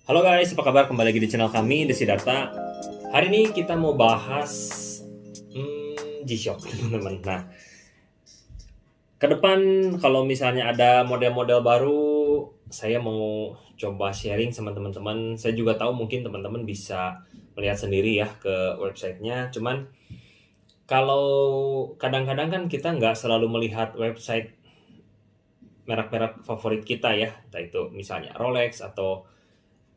Halo guys, apa kabar? Kembali lagi di channel kami, The Siddhartha. Hari ini kita mau bahas G-Shock, teman-teman. Nah, ke depan kalau misalnya ada model-model baru, saya mau coba sharing sama teman-teman. Saya juga tahu mungkin teman-teman bisa melihat sendiri ya ke websitenya. Cuman kalau kadang-kadang kan kita nggak selalu melihat website merek-merek favorit kita ya, entah itu misalnya Rolex atau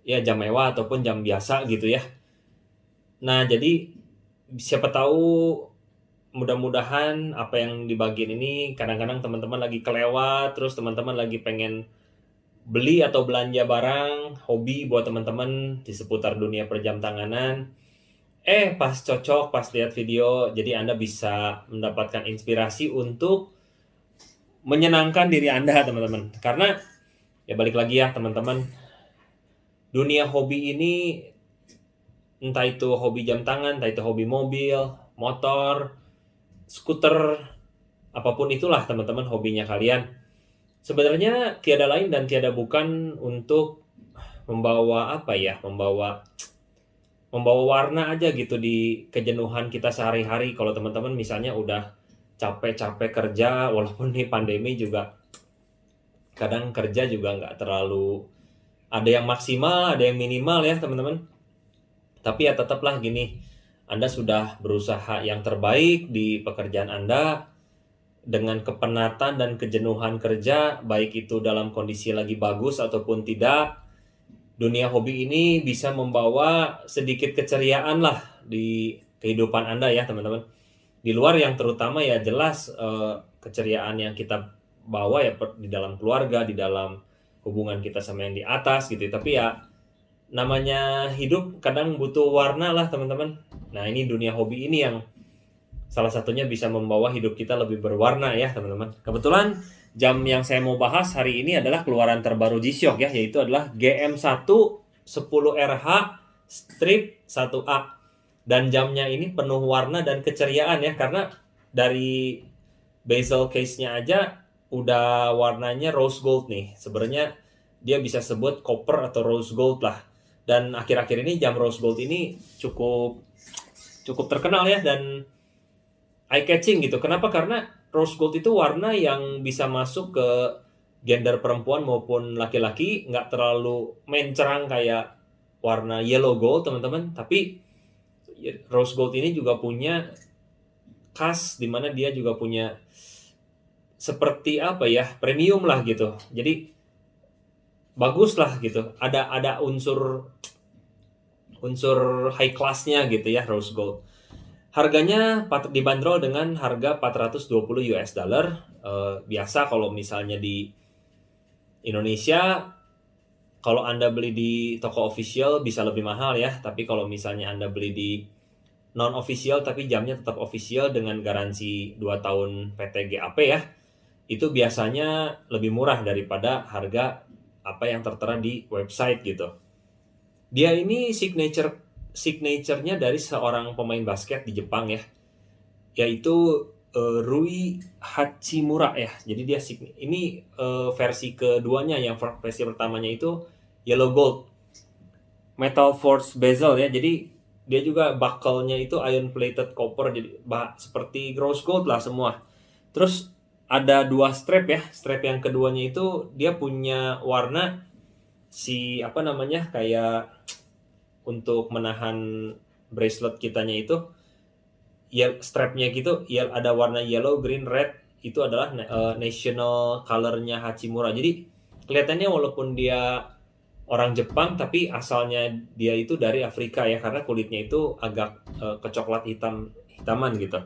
ya jam mewah ataupun jam biasa gitu ya. Nah, jadi siapa tahu mudah-mudahan apa yang dibagiin ini kadang-kadang teman-teman lagi kelewat, terus teman-teman lagi pengen beli atau belanja barang, hobi buat teman-teman di seputar dunia perjam tanganan. Pas cocok, pas lihat video, jadi Anda bisa mendapatkan inspirasi untuk menyenangkan diri Anda, teman-teman. Karena ya balik lagi ya, teman-teman. Dunia hobi ini entah itu hobi jam tangan, entah itu hobi mobil, motor, skuter, apapun itulah teman-teman hobinya kalian. Sebenarnya tiada lain dan tiada bukan untuk membawa membawa warna aja gitu di kejenuhan kita sehari-hari. Kalau teman-teman misalnya udah capek-capek kerja, walaupun nih pandemi juga kadang kerja juga nggak terlalu ada yang maksimal, ada yang minimal ya teman-teman. Tapi ya tetaplah gini, Anda sudah berusaha yang terbaik di pekerjaan Anda dengan kepenatan dan kejenuhan kerja, baik itu dalam kondisi lagi bagus ataupun tidak. Dunia hobi ini bisa membawa sedikit keceriaan lah di kehidupan Anda ya teman-teman. Di luar yang terutama ya jelas keceriaan yang kita bawa ya di dalam keluarga, di dalam hubungan kita sama yang di atas gitu. Tapi ya namanya hidup kadang butuh warna lah teman-teman. Nah ini dunia hobi ini yang salah satunya bisa membawa hidup kita lebih berwarna ya teman-teman. Kebetulan jam yang saya mau bahas hari ini adalah keluaran terbaru G-Shock ya, yaitu adalah GM1 10RH strip 1A. Dan jamnya ini penuh warna dan keceriaan ya, karena dari bezel case-nya aja udah warnanya rose gold nih. Sebenarnya dia bisa sebut copper atau rose gold lah. Dan akhir-akhir ini jam rose gold ini cukup terkenal ya dan eye catching gitu. Kenapa? Karena rose gold itu warna yang bisa masuk ke gender perempuan maupun laki-laki, nggak terlalu mencerang kayak warna yellow gold teman-teman. Tapi rose gold ini juga punya khas, dimana dia juga punya seperti premium lah gitu. Jadi bagus lah gitu. Ada unsur high class-nya gitu ya rose gold. Harganya dibanderol dengan harga 420 US dollar. Biasa kalau misalnya di Indonesia, kalau Anda beli di toko official bisa lebih mahal ya. Tapi kalau misalnya Anda beli di non official tapi jamnya tetap official dengan garansi 2 tahun PT GAP ya, itu biasanya lebih murah daripada harga apa yang tertera di website gitu. Dia ini signature-nya dari seorang pemain basket di Jepang ya, yaitu Rui Hachimura ya. Jadi dia ini versi keduanya, yang versi pertamanya itu yellow gold metal force bezel ya. Jadi dia juga buckle-nya itu iron plated copper, jadi seperti rose gold lah semua. Terus ada 2 strap ya. Strap yang keduanya itu dia punya warna kayak untuk menahan bracelet kitanya itu ya, strapnya gitu ya, ada warna yellow, green, red. Itu adalah national color-nya Hachimura. Jadi kelihatannya walaupun dia orang Jepang tapi asalnya dia itu dari Afrika ya, karena kulitnya itu agak kecoklat hitaman gitu.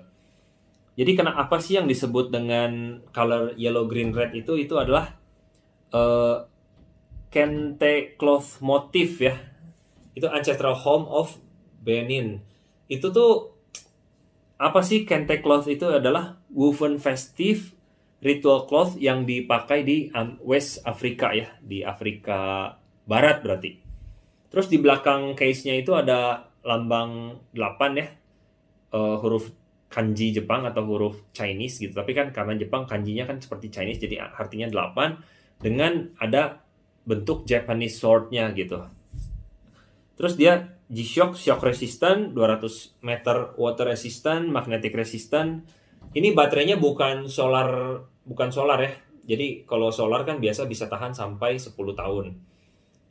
Jadi apa sih yang disebut dengan color yellow, green, red itu adalah kente cloth motif ya. Itu ancestral home of Benin. Itu tuh apa sih kente cloth itu? Adalah woven festive ritual cloth yang dipakai di West Africa ya, di Afrika Barat berarti. Terus di belakang case-nya itu ada lambang 8 ya, huruf kanji Jepang atau huruf Chinese gitu. Tapi kan karena Jepang kanjinya kan seperti Chinese, jadi artinya 8 dengan ada bentuk Japanese sword-nya gitu. Terus dia G-Shock, shock resistant, 200 meter water resistant, magnetic resistant. Ini baterainya bukan solar ya. Jadi kalau solar kan biasa bisa tahan sampai 10 tahun.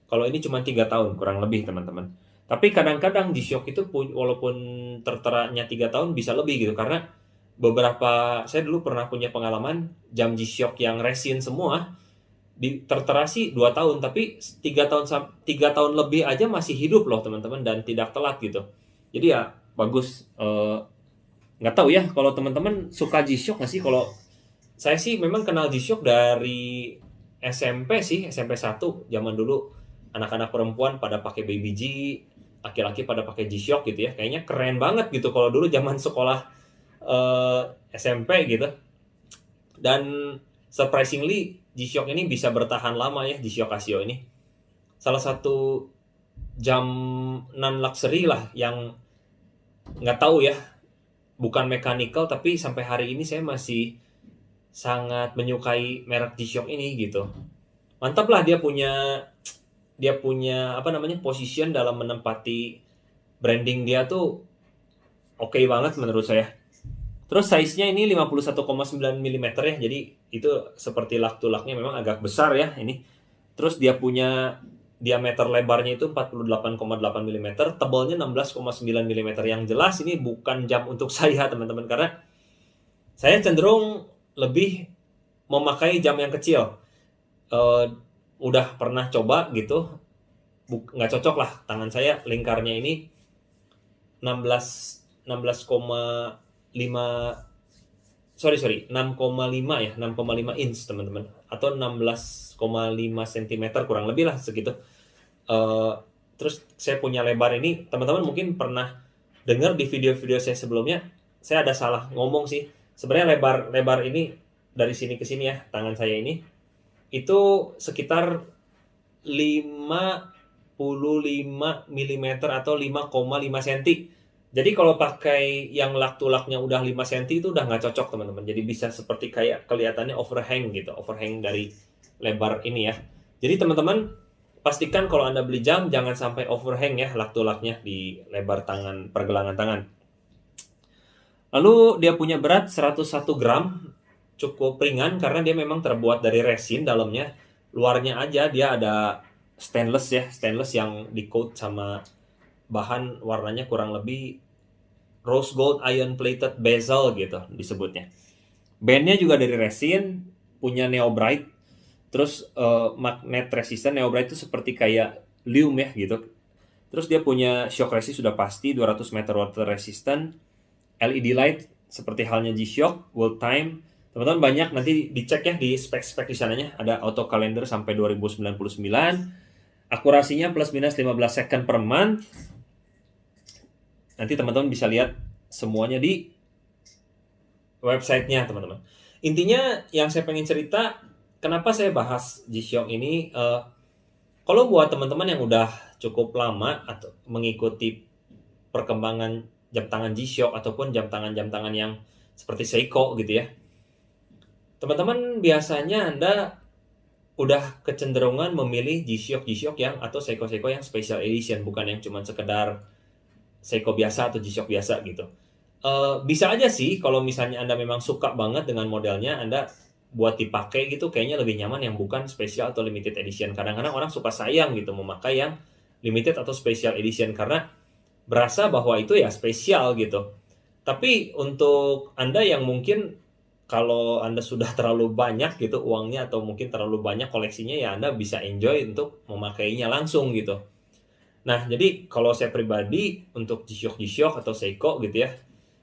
Kalau ini cuma 3 tahun kurang lebih teman-teman. Tapi kadang-kadang G-Shock itu walaupun terteranya 3 tahun bisa lebih gitu. Karena saya dulu pernah punya pengalaman jam G-Shock yang resin semua tertera sih 2 tahun, tapi 3 tahun lebih aja masih hidup loh teman-teman, dan tidak telat gitu. Jadi ya bagus. Nggak tahu ya kalau teman-teman suka G-Shock nggak sih? Kalau saya sih memang kenal G-Shock dari SMP sih, SMP 1 zaman dulu. Anak-anak perempuan pada pakai Baby G, laki-laki pada pakai G-Shock gitu ya. Kayaknya keren banget gitu kalau dulu zaman sekolah SMP gitu. Dan surprisingly G-Shock ini bisa bertahan lama ya, G-Shock Casio ini. Salah satu jam non-luxury lah yang nggak tahu ya, bukan mechanical, tapi sampai hari ini saya masih sangat menyukai merek G-Shock ini gitu. Mantap lah, dia punya position dalam menempati branding dia tuh oke banget menurut saya. Terus size-nya ini 51,9 mm ya, jadi itu seperti lak-tulaknya memang agak besar ya ini. Terus dia punya diameter lebarnya itu 48,8 mm, tebalnya 16,9 mm. Yang jelas ini bukan jam untuk saya teman-teman, karena saya cenderung lebih memakai jam yang kecil. Udah pernah coba gitu, nggak cocok lah tangan saya, lingkarnya ini 6,5 ya, 6,5 inch teman-teman, atau 16,5 cm kurang lebih lah segitu. Terus saya punya lebar ini, teman-teman mungkin pernah dengar di video-video saya sebelumnya, saya ada salah ngomong sih. Sebenarnya lebar ini dari sini ke sini ya, tangan saya ini itu sekitar 55 mm atau 5,5 cm. Jadi kalau pakai yang lak-tulaknya udah 5 cm itu udah nggak cocok teman-teman. Jadi bisa seperti kayak kelihatannya overhang gitu, overhang dari lebar ini ya. Jadi teman-teman pastikan kalau Anda beli jam jangan sampai overhang ya lak-tulaknya di lebar tangan, pergelangan tangan. Lalu dia punya berat 101 gram, cukup ringan karena dia memang terbuat dari resin dalamnya. Luarnya aja dia ada stainless ya, stainless yang di coat sama bahan warnanya kurang lebih rose gold iron plated bezel gitu disebutnya. Bandnya juga dari resin, punya Neo Bright. Terus magnet resistant. Neo Bright itu seperti kayak Lume ya gitu. Terus dia punya shock resist sudah pasti, 200 meter water resistant, LED light seperti halnya G-Shock, world time. Teman-teman banyak nanti dicek ya di spek-spek di sananya, ada auto calendar sampai 2099. Akurasinya plus minus 15 second per month. Nanti teman-teman bisa lihat semuanya di websitenya teman-teman. Intinya yang saya pengen cerita, kenapa saya bahas G-Shock ini, kalau buat teman-teman yang udah cukup lama atau mengikuti perkembangan jam tangan G-Shock ataupun jam tangan yang seperti Seiko gitu ya, teman-teman biasanya Anda udah kecenderungan memilih G-Shock yang atau Seiko yang special edition, bukan yang cuma sekedar Seiko biasa atau G-Shock biasa gitu. Bisa aja sih kalau misalnya Anda memang suka banget dengan modelnya, Anda buat dipakai gitu kayaknya lebih nyaman yang bukan special atau limited edition. Kadang-kadang orang suka sayang gitu memakai yang limited atau special edition karena berasa bahwa itu ya spesial gitu. Tapi untuk Anda yang mungkin kalau Anda sudah terlalu banyak gitu uangnya atau mungkin terlalu banyak koleksinya, ya Anda bisa enjoy untuk memakainya langsung gitu. Nah, jadi kalau saya pribadi untuk G-Shock atau Seiko gitu ya,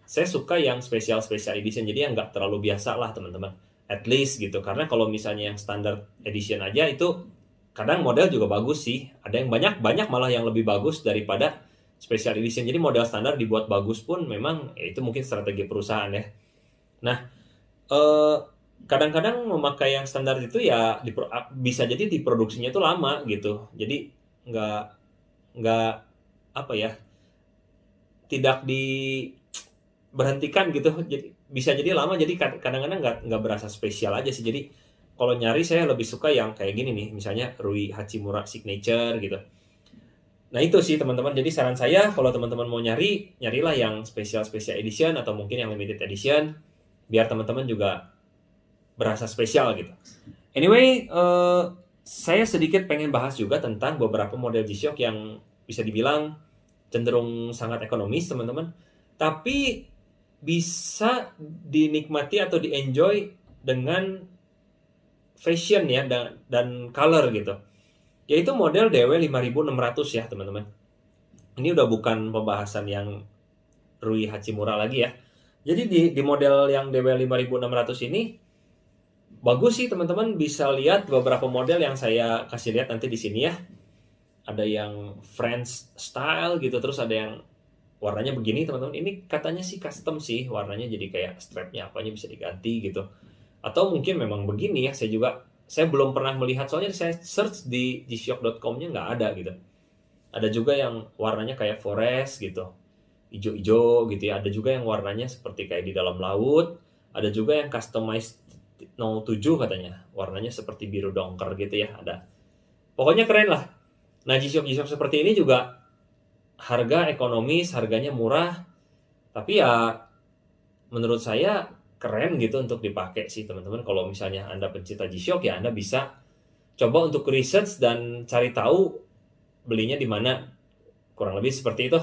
saya suka yang special edition, jadi yang nggak terlalu biasa lah teman-teman. At least gitu, karena kalau misalnya yang standard edition aja itu kadang model juga bagus sih. Ada yang banyak malah yang lebih bagus daripada special edition. Jadi model standar dibuat bagus pun memang ya itu mungkin strategi perusahaan ya. Nah, kadang-kadang memakai yang standar itu ya bisa jadi diproduksinya itu lama gitu. Jadi nggak apa ya, tidak diberhentikan gitu, jadi bisa jadi lama, jadi kadang-kadang nggak berasa spesial aja sih. Jadi kalau nyari saya lebih suka yang kayak gini nih, misalnya Rui Hachimura Signature gitu. Nah itu sih teman-teman, jadi saran saya kalau teman-teman mau nyarilah yang special edition atau mungkin yang limited edition, biar teman-teman juga berasa spesial gitu. Anyway, saya sedikit pengen bahas juga tentang beberapa model G-Shock yang bisa dibilang cenderung sangat ekonomis teman-teman, tapi bisa dinikmati atau di-enjoy dengan fashion ya, dan color gitu. Yaitu model DW 5600 ya teman-teman. Ini udah bukan pembahasan yang Rui Hachimura lagi ya. Jadi di model yang DW 5600 ini bagus sih teman-teman, bisa lihat beberapa model yang saya kasih lihat nanti di sini ya. Ada yang French style gitu, terus ada yang warnanya begini teman-teman. Ini katanya sih custom sih, warnanya jadi kayak strapnya apanya bisa diganti gitu. Atau mungkin memang begini ya, saya belum pernah melihat, soalnya saya search di gshock.com-nya nggak ada gitu. Ada juga yang warnanya kayak forest gitu, hijau-hijau gitu ya. Ada juga yang warnanya seperti kayak di dalam laut. Ada juga yang customized 07 katanya, warnanya seperti biru dongker gitu ya. Ada, pokoknya keren lah. Nah G-Shock seperti ini juga harga ekonomis, harganya murah, tapi ya menurut saya keren gitu untuk dipakai sih teman-teman. Kalau misalnya Anda pencinta G-Shock ya Anda bisa coba untuk research dan cari tahu belinya di mana. Kurang lebih seperti itu.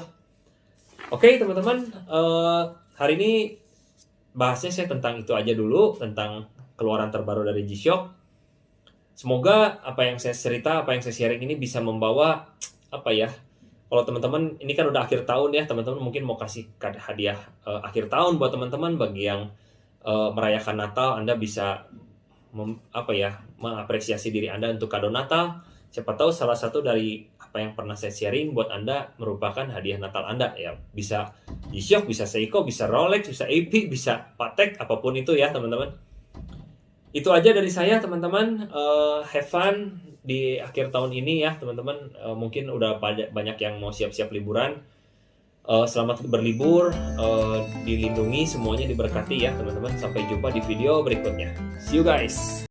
Oke teman-teman, hari ini bahasnya saya tentang itu aja dulu, tentang keluaran terbaru dari G-Shock. Semoga apa yang saya cerita, apa yang saya sharing ini bisa membawa apa ya, kalau teman-teman ini kan udah akhir tahun ya, teman-teman mungkin mau kasih hadiah akhir tahun buat teman-teman. Bagi yang merayakan Natal, Anda bisa mengapresiasi diri Anda untuk kado Natal. Siapa tahu salah satu dari apa yang pernah saya sharing buat Anda merupakan hadiah Natal Anda ya. Bisa G-Shock, bisa Seiko, bisa Rolex, bisa AP, bisa Patek, apapun itu ya teman-teman. Itu aja dari saya teman-teman. Have fun di akhir tahun ini ya teman-teman. Mungkin udah banyak yang mau siap-siap liburan. Selamat berlibur, dilindungi, semuanya diberkati ya teman-teman. Sampai jumpa di video berikutnya. See you guys.